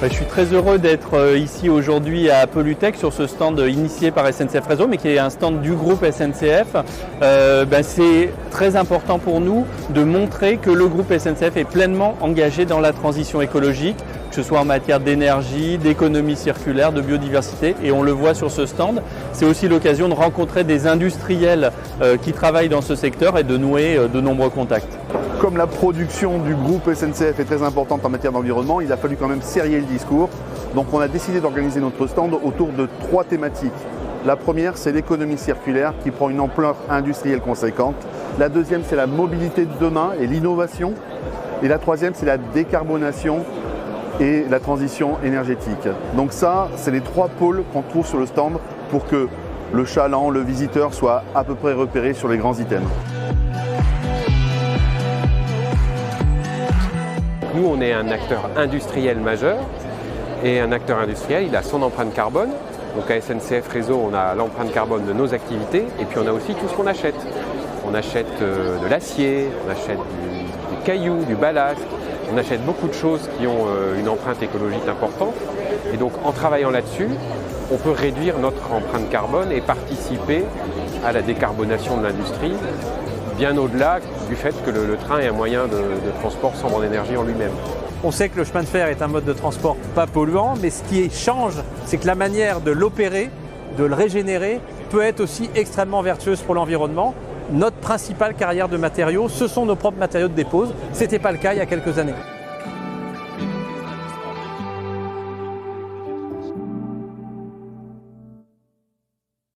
Je suis très heureux d'être ici aujourd'hui à Pollutech sur ce stand initié par SNCF Réseau, mais qui est un stand du groupe SNCF. C'est très important pour nous de montrer que le groupe SNCF est pleinement engagé dans la transition écologique, que ce soit en matière d'énergie, d'économie circulaire, de biodiversité, et on le voit sur ce stand. C'est aussi l'occasion de rencontrer des industriels qui travaillent dans ce secteur et de nouer de nombreux contacts. Comme la production du groupe SNCF est très importante en matière d'environnement, il a fallu quand même serrer le discours. Donc on a décidé d'organiser notre stand autour de 3 thématiques. La première, c'est l'économie circulaire qui prend une ampleur industrielle conséquente. La deuxième, c'est la mobilité de demain et l'innovation. Et la troisième, c'est la décarbonation et la transition énergétique. Donc ça, c'est les 3 pôles qu'on trouve sur le stand pour que le chaland, le visiteur soit à peu près repéré sur les grands items. Nous, on est un acteur industriel majeur et un acteur industriel, il a son empreinte carbone. Donc à SNCF Réseau, on a l'empreinte carbone de nos activités et puis on a aussi tout ce qu'on achète. On achète de l'acier, on achète du caillou, du ballast, on achète beaucoup de choses qui ont une empreinte écologique importante. Et donc en travaillant là-dessus, on peut réduire notre empreinte carbone et participer à la décarbonation de l'industrie, bien au-delà du fait que le train est un moyen de transport sobre en énergie en lui-même. On sait que le chemin de fer est un mode de transport pas polluant, mais ce qui change, c'est que la manière de l'opérer, de le régénérer, peut être aussi extrêmement vertueuse pour l'environnement. Notre principale carrière de matériaux, ce sont nos propres matériaux de dépose. Ce n'était pas le cas il y a quelques années.